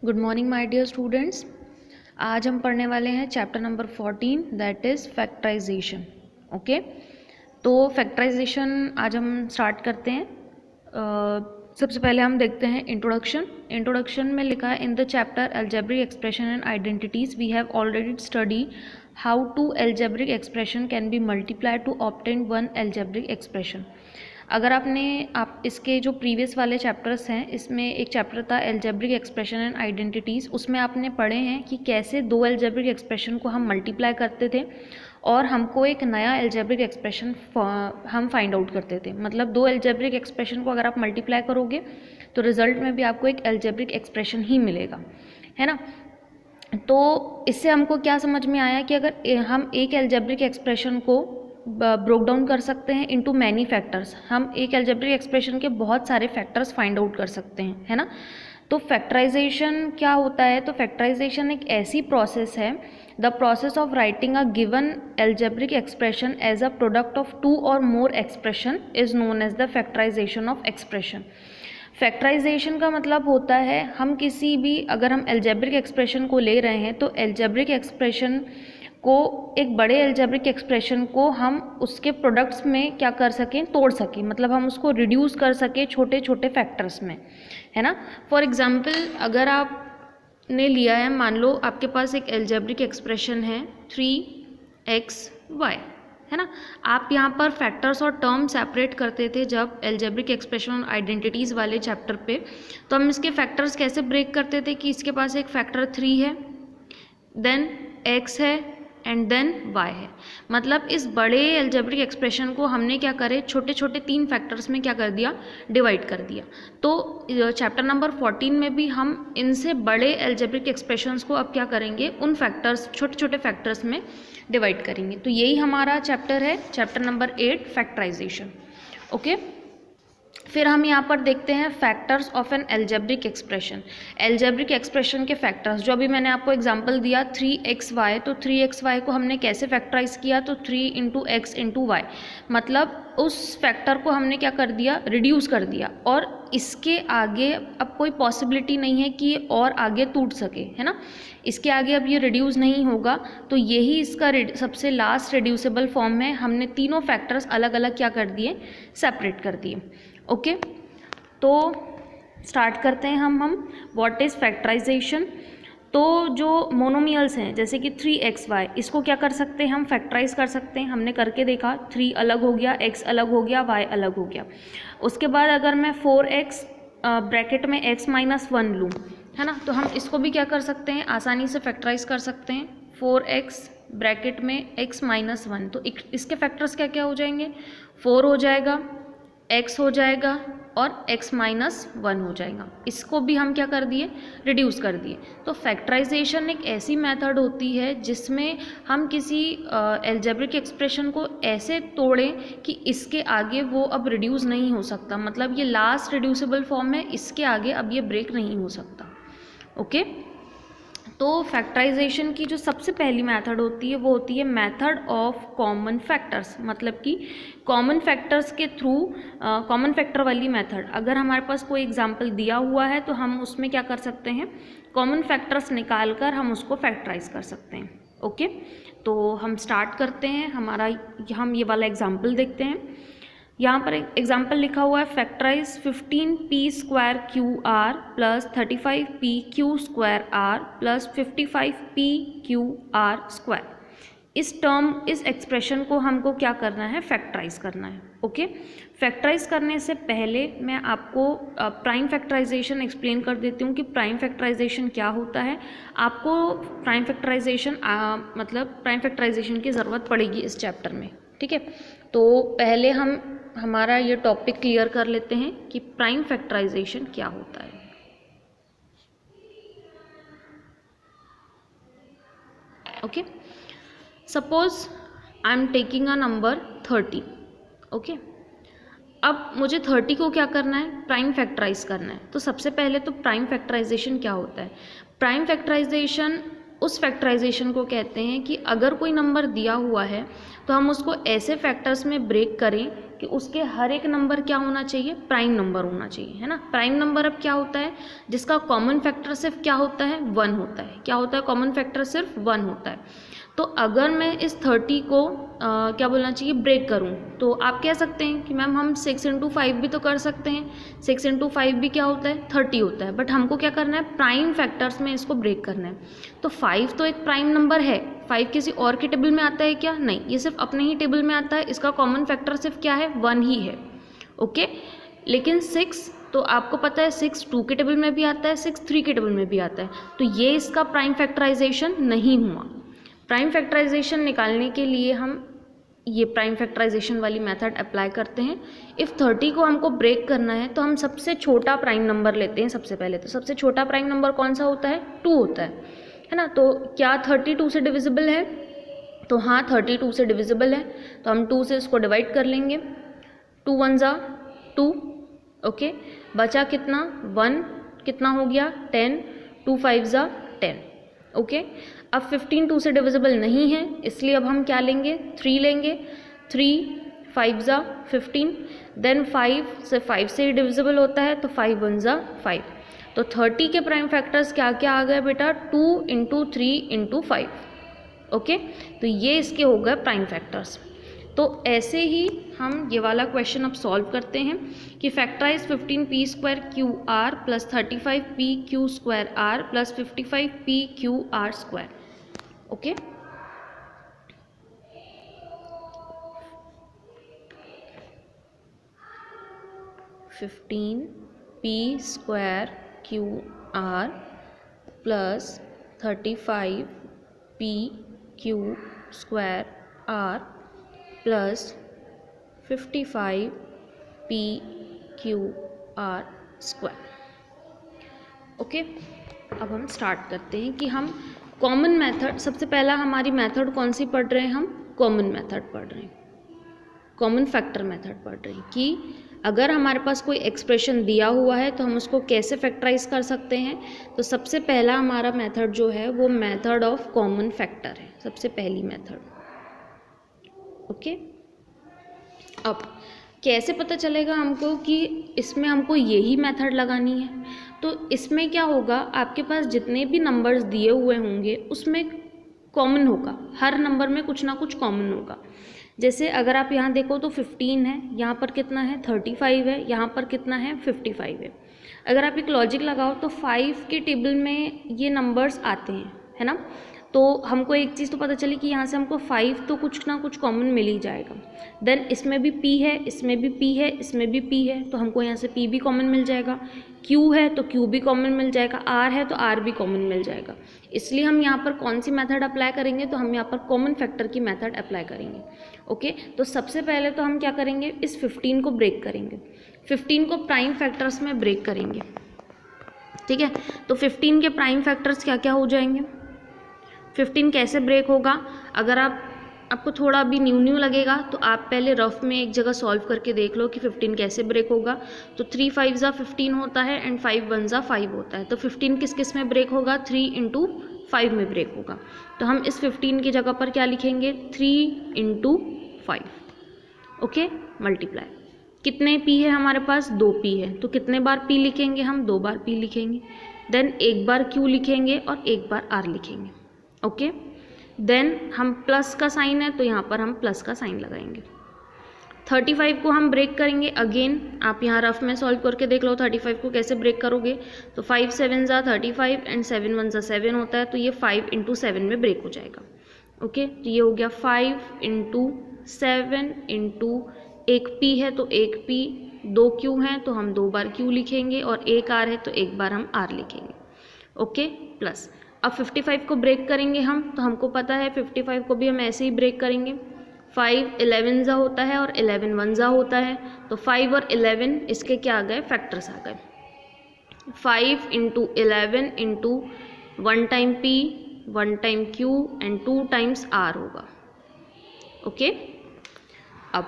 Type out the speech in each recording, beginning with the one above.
Good morning my dear students. आज हम पढ़ने वाले हैं chapter number 14 that is factorization. Okay, तो फैक्टराइजेशन आज हम स्टार्ट करते हैं। सबसे पहले हम देखते हैं इंट्रोडक्शन में लिखा है in the chapter algebraic expression and identities we have already study how to algebraic expression can be multiplied to obtain one algebraic expression. अगर आप इसके जो प्रीवियस वाले चैप्टर्स हैं, इसमें एक चैप्टर था अलजेब्रिक एक्सप्रेशन एंड आइडेंटिटीज़, उसमें आपने पढ़े हैं कि कैसे दो अलजेब्रिक एक्सप्रेशन को हम मल्टीप्लाई करते थे और हमको एक नया अलजेब्रिक एक्सप्रेशन हम फाइंड आउट करते थे। मतलब दो अलजेब्रिक एक्सप्रेशन को अगर आप मल्टीप्लाई करोगे तो रिजल्ट में भी आपको एक अलजेब्रिक एक्सप्रेशन ही मिलेगा, है ना। तो इससे हमको क्या समझ में आया कि अगर हम एक अलजेब्रिक एक्सप्रेशन को ब्रोक डाउन कर सकते हैं इनटू मैनी फैक्टर्स, हम एक अलजेब्रिक एक्सप्रेशन के बहुत सारे फैक्टर्स फाइंड आउट कर सकते हैं, है ना। तो फैक्टराइजेशन क्या होता है? तो फैक्टराइजेशन एक ऐसी प्रोसेस है, the process of writing a given algebraic expression as a product of two or more expression is known as the factorisation of expression. Factorisation का मतलब होता है हम किसी भी, अगर हम अलजेब्रिक एक्सप्रेशन को ले रहे हैं तो अलजेब्रिक एक्सप्रेशन को, एक बड़े अलजेब्रिक एक्सप्रेशन को हम उसके प्रोडक्ट्स में क्या कर सकें, तोड़ सकें। मतलब हम उसको रिड्यूस कर सकें छोटे छोटे फैक्टर्स में, है ना। फॉर एग्जांपल, अगर आपने लिया है, मान लो आपके पास एक अलजेब्रिक एक्सप्रेशन है 3xy, है ना। आप यहाँ पर फैक्टर्स और टर्म सेपरेट करते थे जब अलजेब्रिक एक्सप्रेशन और आइडेंटिटीज़ वाले चैप्टर पे। तो हम इसके फैक्टर्स कैसे ब्रेक करते थे कि इसके पास एक फैक्टर 3 है, देन x है एंड देन y है। मतलब इस बड़े अलजेब्रिक एक्सप्रेशन को हमने क्या करे, छोटे छोटे 3 फैक्टर्स में क्या कर दिया, डिवाइड कर दिया। तो चैप्टर नंबर 14 में भी हम इनसे बड़े अलजेब्रिक एक्सप्रेशंस को अब क्या करेंगे, उन फैक्टर्स, छोटे छोटे फैक्टर्स में डिवाइड करेंगे। तो यही हमारा चैप्टर है, चैप्टर नंबर 8 फैक्टराइजेशन। ओके, फिर हम यहाँ पर देखते हैं factors of N algebraic expression. Algebraic expression के फैक्टर्स, जो अभी मैंने आपको एग्जांपल दिया 3xy, तो 3xy को हमने कैसे फैक्टराइज किया, तो 3 × x × y, मतलब उस फैक्टर को हमने क्या कर दिया, रिड्यूस कर दिया। और इसके आगे अब कोई पॉसिबिलिटी नहीं है कि ये और आगे टूट सके, है ना। इसके आगे अब ये रिड्यूस नहीं होगा, तो यही इसका सबसे लास्ट रिड्यूसेबल फॉर्म है। हमने तीनों फैक्टर्स अलग अलग क्या कर दिए, सेपरेट कर दिए। ओके, तो स्टार्ट करते हैं हम व्हाट इज़ फैक्टराइजेशन। तो जो मोनोमियल्स हैं जैसे कि 3xy, इसको क्या कर सकते हैं, हम फैक्टराइज कर सकते हैं। हमने करके देखा, 3 अलग हो गया, x अलग हो गया, y अलग हो गया। उसके बाद अगर मैं 4x ब्रैकेट में x - 1 लूँ, है ना, तो हम इसको भी क्या कर सकते हैं, आसानी से फैक्टराइज कर सकते हैं। 4x ब्रैकेट में x - 1, तो इसके फैक्टर्स क्या क्या हो जाएंगे, 4 हो जाएगा, x हो जाएगा और x - 1 हो जाएगा। इसको भी हम क्या कर दिए, रिड्यूस कर दिए। तो फैक्टराइजेशन एक ऐसी मेथड होती है जिसमें हम किसी अलजेब्रिक एक्सप्रेशन को ऐसे तोड़ें कि इसके आगे वो अब रिड्यूस नहीं हो सकता। मतलब ये लास्ट रिड्यूसिबल फॉर्म है, इसके आगे अब ये ब्रेक नहीं हो सकता। ओके, तो फैक्टराइजेशन की जो सबसे पहली मेथड होती है वो होती है मेथड ऑफ कॉमन फैक्टर्स। मतलब कि कॉमन फैक्टर्स के थ्रू, कॉमन फैक्टर वाली मेथड। अगर हमारे पास कोई एग्जांपल दिया हुआ है तो हम उसमें क्या कर सकते हैं, कॉमन फैक्टर्स निकाल कर हम उसको फैक्टराइज कर सकते हैं। ओके, तो हम स्टार्ट करते हैं। हम ये वाला एग्जाम्पल देखते हैं। यहाँ पर एक एग्जाम्पल लिखा हुआ है, factorise 15p² plus 35p² plus 55pqr²। इस एक्सप्रेशन को हमको क्या करना है, फैक्टराइज करना है। ओके, फैक्टराइज करने से पहले मैं आपको प्राइम फैक्टराइजेशन एक्सप्लेन कर देती हूँ कि प्राइम फैक्टराइजेशन क्या होता है। आपको प्राइम फैक्टराइजेशन की ज़रूरत पड़ेगी इस चैप्टर में, ठीक है। तो पहले हम हमारा ये टॉपिक क्लियर कर लेते हैं कि प्राइम फैक्टराइजेशन क्या होता है। Okay, suppose I am taking a number 30। Okay, अब मुझे 30 को क्या करना है, प्राइम फैक्टराइज करना है। तो सबसे पहले तो प्राइम फैक्टराइजेशन क्या होता है, प्राइम फैक्टराइजेशन उस फैक्टराइजेशन को कहते हैं कि अगर कोई नंबर दिया हुआ है तो हम उसको ऐसे फैक्टर्स में ब्रेक करें कि उसके हर एक नंबर क्या होना चाहिए, प्राइम नंबर होना चाहिए, है ना। प्राइम नंबर अब क्या होता है, जिसका कॉमन फैक्टर सिर्फ क्या होता है, 1 होता है। क्या होता है, कॉमन फैक्टर सिर्फ 1 होता है। तो अगर मैं इस 30 को क्या बोलना चाहिए, ब्रेक करूं, तो आप कह सकते हैं कि मैम हम 6 × 5 भी तो कर सकते हैं। 6 × 5 भी क्या होता है, 30 होता है। बट हमको क्या करना है, प्राइम फैक्टर्स में इसको ब्रेक करना है। तो 5 तो एक प्राइम नंबर है। 5 किसी और के टेबल में आता है क्या, नहीं, ये सिर्फ अपने ही टेबल में आता है। इसका कॉमन फैक्टर सिर्फ क्या है, 1 ही है। ओके, लेकिन 6 तो आपको पता है 6 2 के टेबल में भी आता है, 6 3 के टेबल में भी आता है। तो ये इसका प्राइम फैक्टराइजेशन नहीं हुआ। प्राइम फैक्टराइजेशन निकालने के लिए हम ये प्राइम फैक्टराइजेशन वाली मेथड अप्लाई करते हैं। इफ़ 30 को हमको ब्रेक करना है तो हम सबसे छोटा प्राइम नंबर लेते हैं। सबसे पहले तो सबसे छोटा प्राइम नंबर कौन सा होता है, 2 होता है ना। तो क्या 32 से डिविजिबल है, तो हाँ 32 से डिविजिबल है। तो हम 2 से इसको डिवाइड कर लेंगे। 2 1 ज़ा 2, ओके, बचा कितना 1, कितना हो गया 10, 2 5 ज़ा 10, ओके। अब 15 2 से डिविजिबल नहीं है, इसलिए अब हम क्या लेंगे, 3 लेंगे। 3 5 ज़ा 15, देन 5 से 5 से डिविजिबल होता है, तो 5 1 ज़ा 5। तो 30 के प्राइम फैक्टर्स क्या क्या आ गए बेटा, 2 × 3 × 5, ओके। तो ये इसके हो गए प्राइम फैक्टर्स। तो ऐसे ही हम ये वाला क्वेश्चन अब सॉल्व करते हैं कि factorize 15p² plus 35p² plus 55p², okay. (15p² plus 35p² plus 55p², okay. अब हम स्टार्ट करते हैं कि हम कॉमन मेथड, सबसे पहला हमारी मेथड कौन सी पढ़ रहे हैं, हम कॉमन मेथड पढ़ रहे हैं, कॉमन फैक्टर मेथड पढ़ रहे हैं कि अगर हमारे पास कोई एक्सप्रेशन दिया हुआ है तो हम उसको कैसे फैक्टराइज कर सकते हैं। तो सबसे पहला हमारा मेथड जो है वो मेथड ऑफ कॉमन फैक्टर है, सबसे पहली मेथड, ओके। अब कैसे पता चलेगा हमको कि इसमें हमको यही मेथड लगानी है। तो इसमें क्या होगा, आपके पास जितने भी नंबर्स दिए हुए होंगे उसमें कॉमन होगा, हर नंबर में कुछ ना कुछ कॉमन होगा। जैसे अगर आप यहाँ देखो तो 15 है, यहाँ पर कितना है 35 है, यहाँ पर कितना है 55 है। अगर आप एक लॉजिक लगाओ तो 5 के टेबल में ये नंबर्स आते हैं, है ना। तो हमको एक चीज़ तो पता चली कि यहाँ से हमको 5 तो कुछ ना कुछ कॉमन मिल ही जाएगा। देन इसमें भी P है, इसमें भी P है, इसमें भी P है, तो हमको यहाँ से P भी कॉमन मिल जाएगा। Q है तो Q भी कॉमन मिल जाएगा, R है तो R भी कॉमन मिल जाएगा। इसलिए हम यहाँ पर कौन सी मेथड अप्लाई करेंगे, तो हम यहाँ पर कॉमन फैक्टर की मेथड अप्लाई करेंगे, ओके। तो सबसे पहले तो हम क्या करेंगे, इस 15 को ब्रेक करेंगे, 15 को प्राइम फैक्टर्स में ब्रेक करेंगे, ठीक है। तो 15 के प्राइम फैक्टर्स क्या क्या हो जाएंगे। 15 कैसे ब्रेक होगा, अगर आपको थोड़ा भी न्यू लगेगा तो आप पहले रफ में एक जगह सॉल्व करके देख लो कि 15 कैसे ब्रेक होगा। तो 3 5 ज़ा 15 होता है एंड 5 1 ज़ा 5 होता है। तो 15 किस किस में ब्रेक होगा, 3 × 5 में ब्रेक होगा। तो हम इस 15 की जगह पर क्या लिखेंगे, 3 × 5, ओके, मल्टीप्लाई। कितने P है हमारे पास, 2 P है, तो कितने बार P लिखेंगे हम, 2 बार P लिखेंगे। देन एक बार Q लिखेंगे और एक बार R लिखेंगे, ओके। देन हम प्लस का साइन है तो यहाँ पर हम प्लस का साइन लगाएंगे। 35 को हम ब्रेक करेंगे, अगेन आप यहाँ रफ में सॉल्व करके देख लो 35 को कैसे ब्रेक करोगे। तो 5 7 ज़ा 35 एंड 7 1 ज़ा 7 होता है, तो ये 5 × 7 में ब्रेक हो जाएगा, ओके। तो ये हो गया 5 × 7 × एक P है तो एक P, 2 Q हैं तो हम 2 बार Q लिखेंगे और एक R है तो एक बार हम R लिखेंगे, ओके। प्लस अब 55 को ब्रेक करेंगे हम, तो हमको पता है 55 को भी हम ऐसे ही ब्रेक करेंगे। 5 11 ज़ा होता है और 11 1 ज़ा होता है, तो 5 और 11 इसके क्या आ गए, फैक्टर्स आ गए। 5 × 11 × 1 time P 1 time Q and 2 times R होगा, ओके। अब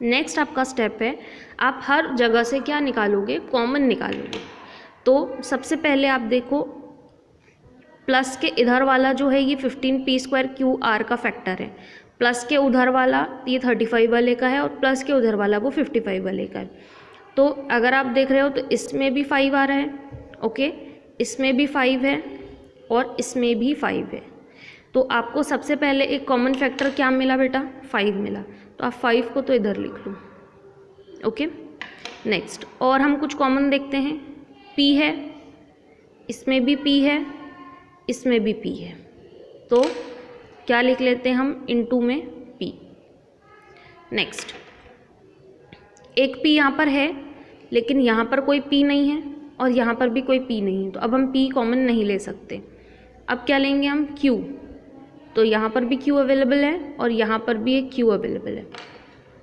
नेक्स्ट आपका स्टेप है, आप हर जगह से क्या निकालोगे, कॉमन निकालोगे। तो सबसे पहले आप देखो प्लस के इधर वाला जो है ये 15p² QR का फैक्टर है, प्लस के उधर वाला ये 35 वाले का है और प्लस के उधर वाला वो 55 वाले का है। तो अगर आप देख रहे हो तो इसमें भी 5 आ रहा है, ओके, इसमें भी 5 है और इसमें भी 5 है। तो आपको सबसे पहले एक कॉमन फैक्टर क्या मिला बेटा? 5 मिला। तो आप 5 को तो इधर लिख लो, ओके। नेक्स्ट और हम कुछ कॉमन देखते हैं, p है, इसमें भी p है, इसमें भी p है, तो क्या लिख लेते हैं हम इनटू में p। नेक्स्ट एक p यहाँ पर है लेकिन यहाँ पर कोई p नहीं है और यहाँ पर भी कोई p नहीं है, तो अब हम p कॉमन नहीं ले सकते। अब क्या लेंगे हम? q। तो यहाँ पर भी q अवेलेबल है और यहाँ पर भी एक q अवेलेबल है,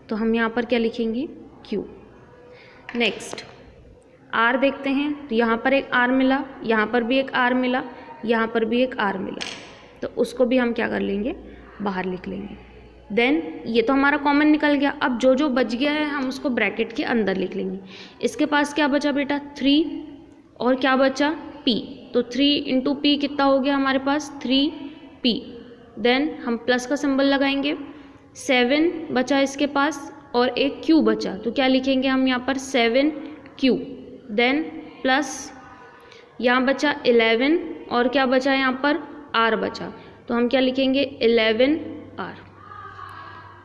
तो हम यहाँ पर क्या लिखेंगे? q। नेक्स्ट r देखते हैं, तो यहाँ पर एक r मिला, यहाँ पर भी एक r मिला, यहाँ पर भी एक r मिला, तो उसको भी हम क्या कर लेंगे? बाहर लिख लेंगे। देन ये तो हमारा कॉमन निकल गया। अब जो जो बच गया है हम उसको ब्रैकेट के अंदर लिख लेंगे। इसके पास क्या बचा बेटा? 3 और क्या बचा? p। तो 3 इंटू p कितना हो गया हमारे पास? 3p। देन हम प्लस का सिंबल लगाएंगे, 7 बचा इसके पास और एक q बचा, तो क्या लिखेंगे हम यहाँ पर? 7q। देन प्लस यहाँ बचा 11 और क्या बचा यहाँ पर? r बचा, तो हम क्या लिखेंगे? 11r।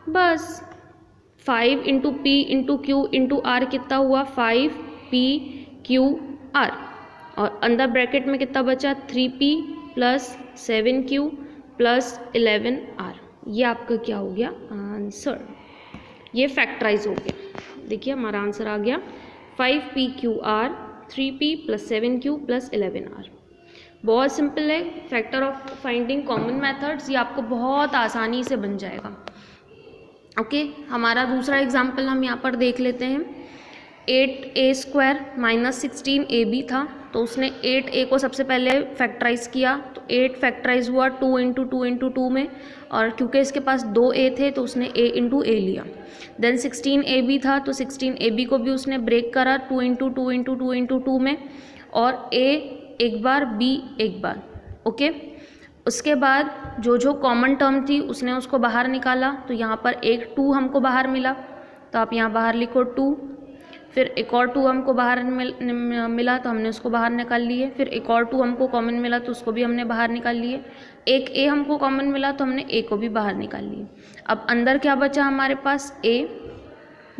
बस 5 into p into q into r कितना हुआ? 5pqr। और अंदर ब्रैकेट में कितना बचा? 3p plus 7q plus 11r। ये आपका क्या हो गया? आंसर। ये फैक्टराइज हो गया। देखिए हमारा आंसर आ गया 5pqr 3p plus 7q plus 11r। बहुत सिंपल है, factor of finding common methods, ये आपको बहुत आसानी से बन जाएगा, ओके। हमारा दूसरा एग्जाम्पल हम यहाँ पर देख लेते हैं। 8a² माइनस 16ab था, तो उसने 8a को सबसे पहले फैक्टराइज किया, तो 8 फैक्टराइज हुआ 2 इंटू 2 इंटू 2 में, और क्योंकि इसके पास 2a थे तो उसने a इंटू a लिया। देन 16ab था, तो 16ab को भी उसने ब्रेक करा 2 इंटू 2 इंटू 2 इंटू 2 में, और a एक बार, b एक बार, ओके। उसके बाद जो जो कॉमन टर्म थी उसने उसको बाहर निकाला, तो यहाँ पर एक 2 हमको बाहर मिला, तो आप यहाँ बाहर लिखो 2। फिर एक और 2 हमको बाहर मिला तो हमने उसको बाहर निकाल लिए। फिर एक और 2 हमको कॉमन मिला तो उसको भी हमने बाहर निकाल लिए। एक a हमको कॉमन मिला तो हमने a को भी बाहर निकाल लिए। अब अंदर क्या बचा हमारे पास? a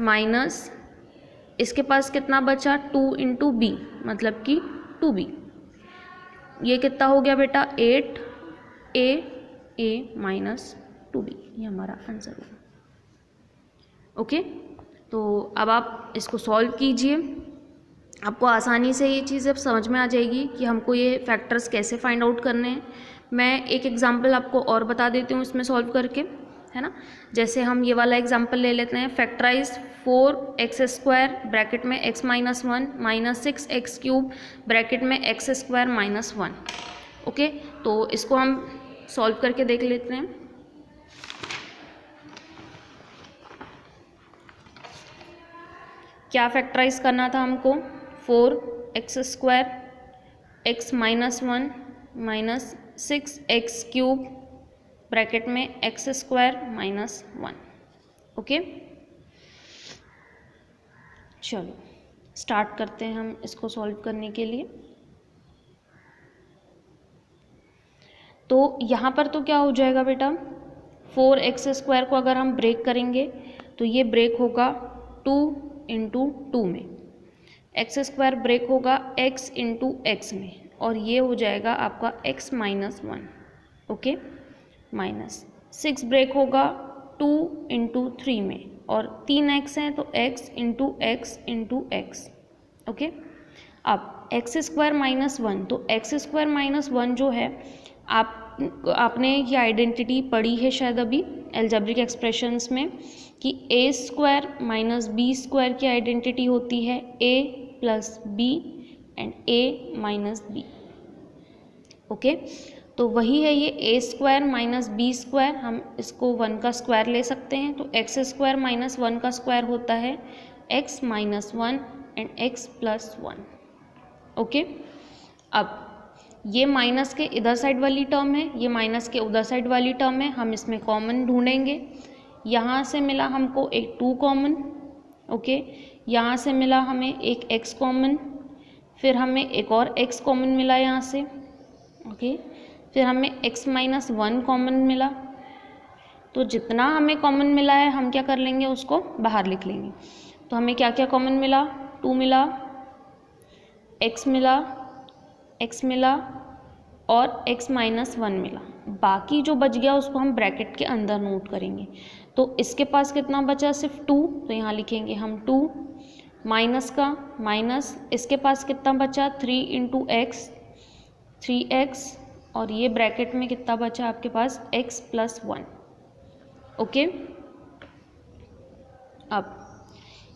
माइनस इसके पास कितना बचा? 2 इंटू b, मतलब कि 2b। ये कितना हो गया बेटा? 8a minus 2b। ये हमारा आंसर होगा, ओके। तो अब आप इसको सॉल्व कीजिए, आपको आसानी से ये चीज़ अब समझ में आ जाएगी कि हमको ये फैक्टर्स कैसे फाइंड आउट करने हैं। मैं एक एग्जांपल आपको और बता देती हूँ इसमें सॉल्व करके, है ना। जैसे हम ये वाला एग्जांपल ले लेते हैं, फैक्टराइज 4x² ब्रैकेट में x minus 1 minus 6x³ bracket में x² माइनस 1, ओके। तो इसको हम सॉल्व करके देख लेते हैं। क्या फैक्टराइज करना था हमको? 4x² x minus 1 minus 6x³ bracket में x² माइनस 1, ओके। चलो स्टार्ट करते हैं हम इसको सॉल्व करने के लिए। तो यहाँ पर तो क्या हो जाएगा बेटा? 4x² को अगर हम ब्रेक करेंगे तो ये ब्रेक होगा 2 इंटू 2 में, x² ब्रेक होगा x इंटू x में, और ये हो जाएगा आपका x minus 1, okay. Minus 6 break होगा 2 इंटू 3 में, और 3x है तो x into x into x, okay. अब x² माइनस 1, तो x² माइनस 1 जो है आपने ये आइडेंटिटी पढ़ी है शायद अभी एल्जेब्रिक एक्सप्रेशंस में, कि a² माइनस b² की आइडेंटिटी होती है a plus b and a minus b, okay. तो वही है ये a² माइनस b², हम इसको 1 का स्क्वायर ले सकते हैं, तो x² माइनस 1 का स्क्वायर होता है x minus 1 and x plus 1, okay. अब ये माइनस के इधर साइड वाली टर्म है, ये माइनस के उधर साइड वाली टर्म है, हम इसमें कॉमन ढूंढेंगे। यहाँ से मिला हमको एक 2 कॉमन, ओके, यहाँ से मिला हमें एक x कॉमन, फिर हमें एक और x कॉमन मिला यहाँ से, ओके, फिर हमें x माइनस 1 कॉमन मिला। तो जितना हमें कॉमन मिला है हम क्या कर लेंगे, उसको बाहर लिख लेंगे। तो हमें क्या क्या कॉमन मिला, 2 मिला, x मिला और x माइनस 1 मिला। बाकी जो बच गया उसको हम ब्रैकेट के अंदर नोट करेंगे। तो इसके पास कितना बचा, सिर्फ 2, तो यहाँ लिखेंगे हम 2 माइनस का माइनस, इसके पास कितना बचा 3 इंटू एक्स, 3x, और ये ब्रैकेट में कितना बचा आपके पास x प्लस 1, ओके। अब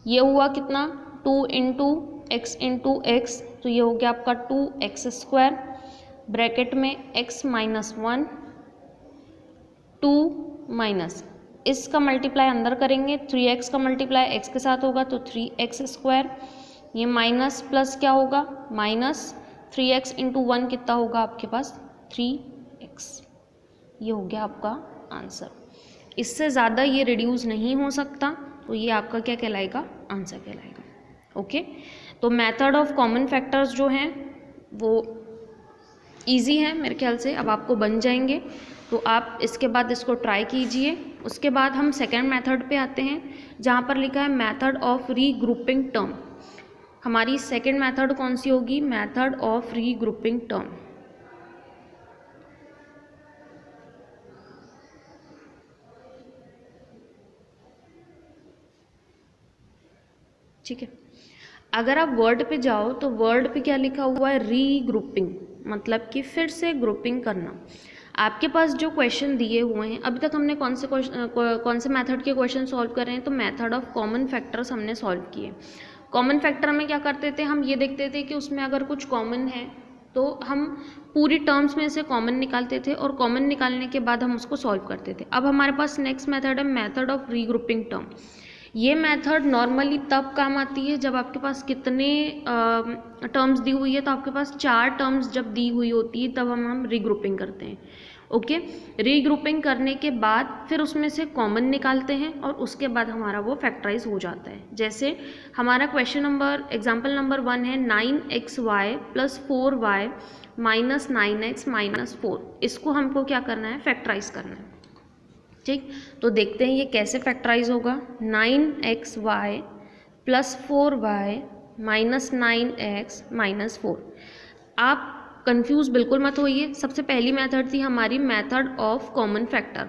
ये हुआ कितना 2 इंटू एक्स, तो ये हो गया आपका 2x स्क्वायर, ब्रैकेट में x माइनस 1, 2 माइनस इसका मल्टीप्लाई अंदर करेंगे, 3x का मल्टीप्लाई x के साथ होगा तो 3x स्क्वायर, ये माइनस प्लस क्या होगा माइनस 3x इंटू 1 कितना होगा आपके पास 3x। ये हो गया आपका आंसर। इससे ज़्यादा ये रिड्यूस नहीं हो सकता, तो ये आपका क्या कहलाएगा, आंसर कहलाएगा, ओके। तो मेथड ऑफ कॉमन फैक्टर्स जो हैं वो इजी है मेरे ख्याल से, अब आपको बन जाएंगे। तो आप इसके बाद इसको ट्राई कीजिए। उसके बाद हम सेकेंड मेथड पे आते हैं जहाँ पर लिखा है मेथड ऑफ रीग्रुपिंग टर्म। हमारी सेकेंड मेथड कौन सी होगी, मेथड ऑफ रीग्रुपिंग टर्म। ठीक है, अगर आप वर्ड पे जाओ तो वर्ड पे क्या लिखा हुआ है, रीग्रुपिंग, मतलब कि फिर से ग्रुपिंग करना। आपके पास जो क्वेश्चन दिए हुए हैं, अभी तक हमने कौन से मेथड के क्वेश्चन सॉल्व कर रहे हैं, तो मेथड ऑफ कॉमन फैक्टर्स हमने सॉल्व किए। कॉमन फैक्टर में क्या करते थे, हम ये देखते थे कि उसमें अगर कुछ कॉमन है तो हम पूरी टर्म्स में से कॉमन निकालते थे और कॉमन निकालने के बाद हम उसको सॉल्व करते थे। अब हमारे पास नेक्स्ट मेथड है मेथड ऑफ रीग्रुपिंग टर्म। ये मेथड नॉर्मली तब काम आती है जब आपके पास कितने टर्म्स दी हुई है, तो आपके पास 4 टर्म्स जब दी हुई होती है तब हम रीग्रुपिंग करते हैं, ओके। रीग्रुपिंग करने के बाद फिर उसमें से कॉमन निकालते हैं और उसके बाद हमारा वो फैक्टराइज हो जाता है। जैसे हमारा क्वेश्चन नंबर एग्जाम्पल नंबर 1 है 9xy plus 4y minus 9x minus 4। इसको हमको क्या करना है, फैक्टराइज करना है, ठीक। तो देखते हैं ये कैसे फैक्टराइज होगा। 9xy plus 4y minus 9x minus 4। आप कंफ्यूज बिल्कुल मत होइए। सबसे पहली मेथड थी हमारी मेथड ऑफ कॉमन फैक्टर।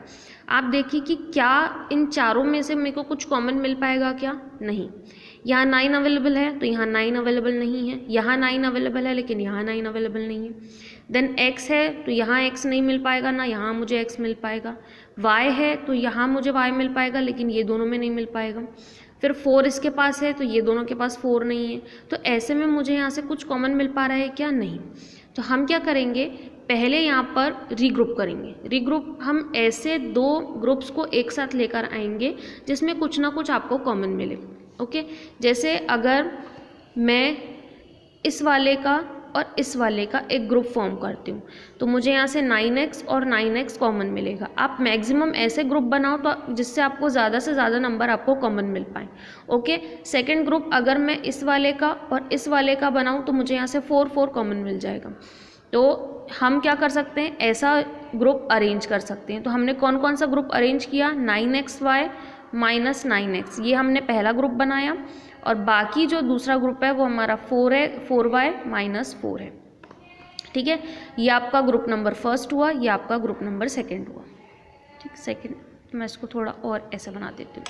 आप देखिए कि क्या इन चारों में से मेरे को कुछ कॉमन मिल पाएगा, क्या नहीं। यहाँ 9 अवेलेबल है तो यहाँ 9 अवेलेबल नहीं है, यहाँ 9 अवेलेबल है लेकिन यहाँ 9 अवेलेबल नहीं है। देन x है तो यहाँ x नहीं मिल पाएगा, ना यहाँ मुझे x मिल पाएगा। y है तो यहाँ मुझे y मिल पाएगा लेकिन ये दोनों में नहीं मिल पाएगा। फिर 4 इसके पास है तो ये दोनों के पास 4 नहीं है। तो ऐसे में मुझे यहाँ से कुछ कॉमन मिल पा रहा है क्या, नहीं। तो हम क्या करेंगे, पहले यहाँ पर रीग्रुप करेंगे। रीग्रुप हम ऐसे 2 ग्रुप्स को एक साथ लेकर आएंगे जिसमें कुछ ना कुछ आपको कॉमन मिले, ओके। जैसे अगर मैं इस वाले का और इस वाले का एक ग्रुप फॉर्म करती हूँ तो मुझे यहाँ से 9x और 9x कॉमन मिलेगा। आप मैक्सिमम ऐसे ग्रुप बनाओ तो जिससे आपको ज़्यादा से ज़्यादा नंबर आपको कॉमन मिल पाए, ओके। सेकंड ग्रुप अगर मैं इस वाले का और इस वाले का बनाऊँ तो मुझे यहाँ से 4 कॉमन मिल जाएगा। तो हम क्या कर सकते हैं, ऐसा ग्रुप अरेंज कर सकते हैं। तो हमने कौन कौन सा ग्रुप अरेंज किया, 9xy माइनस 9x, ये हमने पहला ग्रुप बनाया। और बाकी जो दूसरा ग्रुप है वो हमारा 4y माइनस 4 है, ठीक है। ये आपका ग्रुप नंबर फर्स्ट हुआ, ये आपका ग्रुप नंबर सेकंड हुआ, ठीक। सेकंड मैं इसको थोड़ा और ऐसे बना देती हूँ,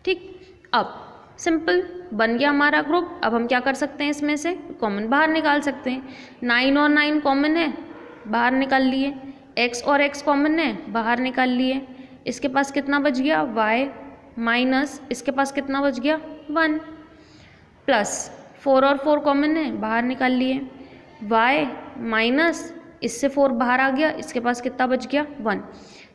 ठीक। अब सिंपल बन गया हमारा ग्रुप। अब हम क्या कर सकते हैं, इसमें से कॉमन बाहर निकाल सकते हैं। 9 और 9 कॉमन है, बाहर निकाल लिए। x और x कॉमन है, बाहर निकाल लिए। इसके पास कितना बच गया, y माइनस इसके पास कितना बच गया 1, प्लस 4 और 4 कॉमन है, बाहर निकाल लिए। y माइनस इससे 4 बाहर आ गया, इसके पास कितना बच गया 1।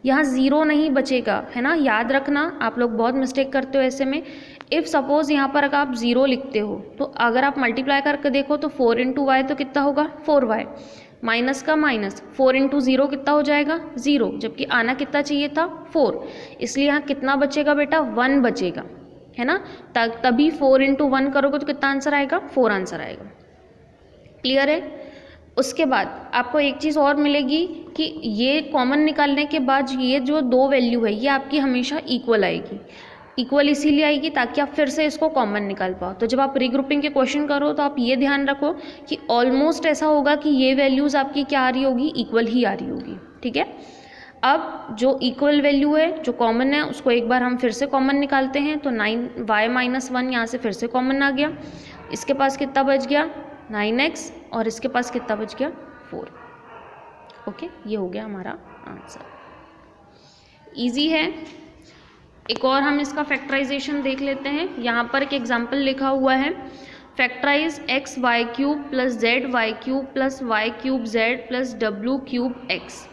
यहाँ 0 नहीं बचेगा, है ना, याद रखना। आप लोग बहुत मिस्टेक करते हो ऐसे में, इफ़ सपोज़ यहाँ पर अगर आप 0 लिखते हो तो अगर आप मल्टीप्लाई करके देखो तो 4 इंटू वाई तो कितना होगा 4y, माइनस का माइनस 4 इंटू 0 कितना हो जाएगा 0, जबकि आना कितना चाहिए था 4, इसलिए यहाँ कितना बचेगा बेटा 1 बचेगा, है ना। तभी 4 इंटू 1 करोगे तो कितना आंसर आएगा 4 आंसर आएगा। क्लियर है। उसके बाद आपको एक चीज़ और मिलेगी कि ये कॉमन निकालने के बाद ये जो दो वैल्यू है ये आपकी हमेशा इक्वल आएगी। इक्वल इसीलिए आएगी ताकि आप फिर से इसको कॉमन निकाल पाओ। तो जब आप रीग्रुपिंग के क्वेश्चन करो तो आप ये ध्यान रखो कि ऑलमोस्ट ऐसा होगा कि ये वैल्यूज़ आपकी क्या आ रही होगी, इक्वल ही आ रही होगी। ठीक है। अब जो इक्वल वैल्यू है जो कॉमन है उसको एक बार हम फिर से कॉमन निकालते हैं। तो 9y माइनस 1 यहाँ से फिर से कॉमन आ गया। इसके पास कितना बच गया 9x और इसके पास कितना बच गया 4। ओके, ये हो गया हमारा आंसर। इजी है। एक और हम इसका फैक्टराइजेशन देख लेते हैं। यहाँ पर एक एग्जाम्पल लिखा हुआ है, factorize x y cube plus z y cube plus y cube z plus डब्ल्यू क्यूब एक्स।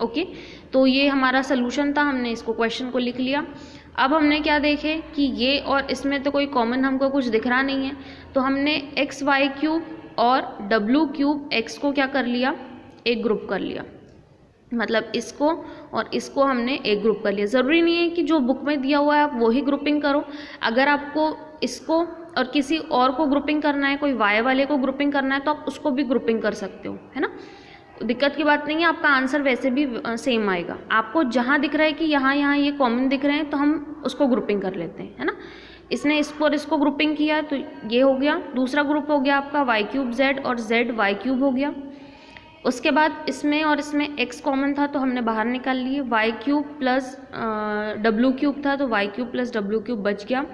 ओके, तो ये हमारा सोल्यूशन था, हमने इसको क्वेश्चन को लिख लिया। अब हमने क्या देखे कि ये और इसमें तो कोई कॉमन हमको कुछ दिख रहा नहीं है, तो हमने एक्स वाई क्यूब और डब्ल्यू क्यूब एक्स को क्या कर लिया, एक ग्रुप कर लिया। मतलब इसको और इसको हमने एक ग्रुप कर लिया। ज़रूरी नहीं है कि जो बुक में दिया हुआ है आप वही ग्रुपिंग करो। अगर आपको इसको और किसी और को ग्रुपिंग करना है, कोई वाई वाले को ग्रुपिंग करना है, तो आप उसको भी ग्रुपिंग कर सकते हो, है ना। दिक्कत की बात नहीं है, आपका आंसर वैसे भी सेम आएगा। आपको जहाँ दिख रहा है कि यहाँ ये कॉमन दिख रहे हैं तो हम उसको ग्रुपिंग कर लेते हैं, है ना। इसने इसको और इसको ग्रुपिंग किया तो ये हो गया। दूसरा ग्रुप हो गया आपका वाई क्यूब जेड और जेड वाई क्यूब हो गया। उसके बाद इसमें और इसमें x कॉमन था तो हमने बाहर निकाल लिए। वाई क्यूब प्लस डब्ल्यू क्यूब था तो वाई क्यूब प्लस डब्ल्यू क्यूब बच गया।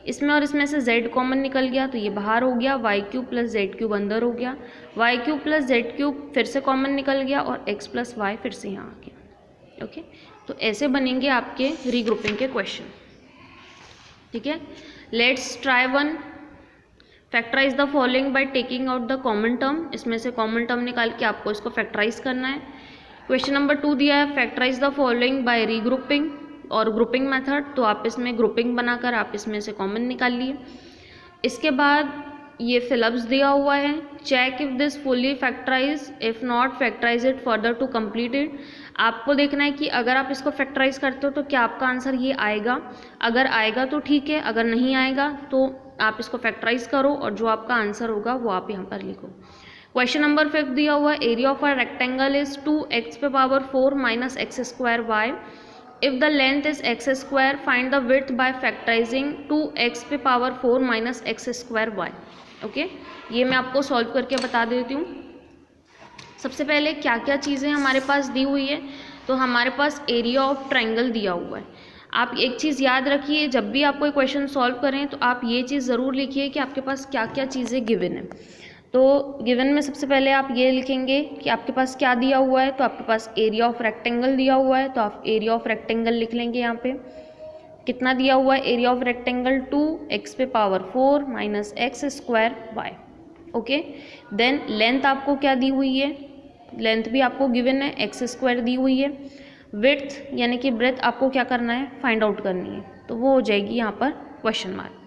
इसमें और इसमें से z कॉमन निकल गया तो ये बाहर हो गया। Y cube plus z cube अंदर हो गया। Y cube plus z cube फिर से कॉमन निकल गया और x प्लस वाई फिर से यहाँ आ गया। ओके, तो ऐसे बनेंगे आपके रीग्रुपिंग के क्वेश्चन। ठीक है, let's try one. Factorise the following by taking out the common term. इसमें से कॉमन टर्म निकाल के आपको इसको फैक्टराइज करना है। क्वेश्चन नंबर 2 दिया है, factorise the following by regrouping और ग्रुपिंग मेथड। तो आप इसमें ग्रुपिंग बनाकर आप इसमें से कॉमन निकाल लिए। इसके बाद ये फिलअप्स दिया हुआ है, check if this fully factorise, if not factorise it further to complete it. आपको देखना है कि अगर आप इसको फैक्टराइज करते हो तो क्या आपका आंसर ये आएगा। अगर आएगा तो ठीक है, अगर नहीं आएगा तो आप इसको फैक्टराइज करो और जो आपका आंसर होगा वो आप यहाँ पर लिखो। क्वेश्चन नंबर 5 दिया हुआ है, area of a rectangle is 2x पे power 4 minus x square y. If the length is x square find the width by factorising 2x पे power 4 minus x square y. Okay, ये मैं आपको solve करके बता देती हूँ। सबसे पहले क्या क्या चीज़ें हमारे पास दी हुई है, तो हमारे पास एरिया ऑफ ट्रायंगल दिया हुआ है। आप एक चीज़ याद रखिए, जब भी आप कोई क्वेश्चन सॉल्व करें तो आप ये चीज़ ज़रूर लिखिए कि आपके पास क्या क्या चीज़ें गिवन है। तो गिवन में सबसे पहले आप ये लिखेंगे कि आपके पास क्या दिया हुआ है। तो आपके पास एरिया ऑफ रेक्टेंगल दिया हुआ है, तो आप एरिया ऑफ रेक्टेंगल लिख लेंगे। यहाँ पे कितना दिया हुआ है, एरिया ऑफ रेक्टेंगल 2x पे power 4 minus x square y. Okay, then length आपको क्या दी हुई है, लेंथ भी आपको गिवन है, एक्स स्क्वायर दी हुई है। विड्थ यानी कि ब्रेथ आपको क्या करना है, फाइंड आउट करनी है, तो वो हो जाएगी यहाँ पर क्वेश्चन मार्क।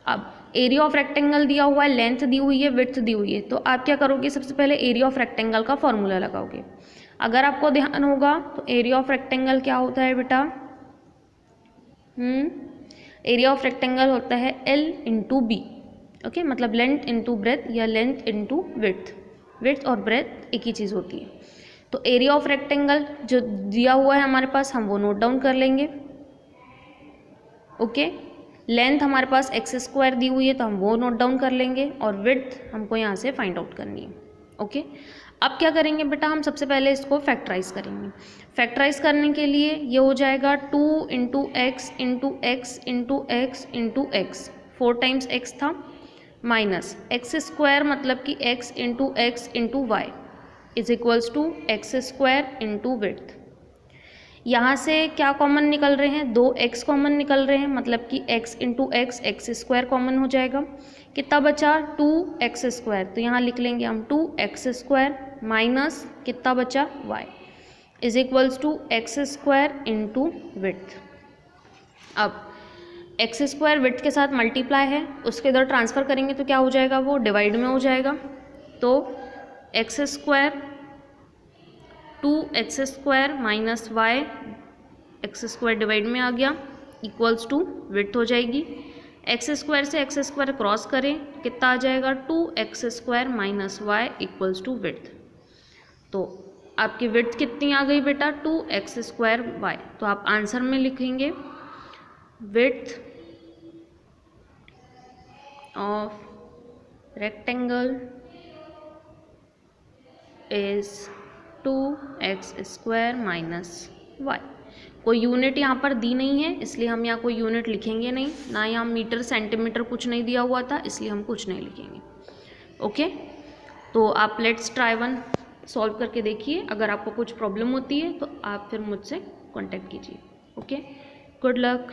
अब एरिया ऑफ रेक्टेंगल दिया हुआ है, लेंथ दी हुई है, विड्थ दी हुई है, तो आप क्या करोगे, सबसे पहले एरिया ऑफ रेक्टेंगल का फॉर्मूला लगाओगे। अगर आपको ध्यान होगा तो एरिया ऑफ रेक्टेंगल क्या होता है बेटा, एरिया ऑफ रेक्टेंगल होता है L इंटू बी। ओके, मतलब लेंथ इंटू ब्रेथ या लेंथ इंटू विड्थ। विड्थ और ब्रेथ एक ही चीज़ होती है। तो एरिया ऑफ रेक्टेंगल जो दिया हुआ है हमारे पास, हम वो नोट डाउन कर लेंगे। ओके, लेंथ हमारे पास एक्स स्क्वायर दी हुई है तो हम वो नोट डाउन कर लेंगे, और विड्थ हमको यहाँ से फाइंड आउट करनी है। ओके, अब क्या करेंगे बेटा, हम सबसे पहले इसको फैक्टराइज करेंगे। फैक्टराइज करने के लिए ये हो जाएगा 2 into x into x into x into x, 4 times x था, माइनस एक्स स्क्वायर मतलब कि x into y is equals to x square into width. यहाँ से क्या कॉमन निकल रहे हैं, 2x कॉमन निकल रहे हैं, मतलब कि x into x x square common हो जाएगा। कितना बचा, 2x स्क्वायर, तो यहाँ लिख लेंगे हम 2x स्क्वायर माइनस कितना बचा y is equals to x square into width. अब एक्स स्क्वायर विड्थ के साथ मल्टीप्लाई है, उसके इधर ट्रांसफ़र करेंगे तो क्या हो जाएगा, वो डिवाइड में हो जाएगा। तो x square 2x square minus y, x square divide में आ गया, इक्वल्स टू विड्थ हो जाएगी। एक्स स्क्वायर से एक्स स्क्वायर क्रॉस करें, कितना आ जाएगा, 2x square minus y equals to width. तो आपकी विड्थ कितनी आ गई बेटा, 2x स्क्वायर वाई। तो आप आंसर में लिखेंगे width of rectangle is 2x square minus y. कोई यूनिट यहाँ पर दी नहीं है, इसलिए हम यहाँ कोई यूनिट लिखेंगे नहीं, ना यहाँ मीटर सेंटीमीटर कुछ नहीं दिया हुआ था, इसलिए हम कुछ नहीं लिखेंगे। ओके, तो आप लेट्स ट्राई वन सॉल्व करके देखिए। अगर आपको कुछ प्रॉब्लम होती है तो आप फिर मुझसे कांटेक्ट कीजिए। Okay, good luck.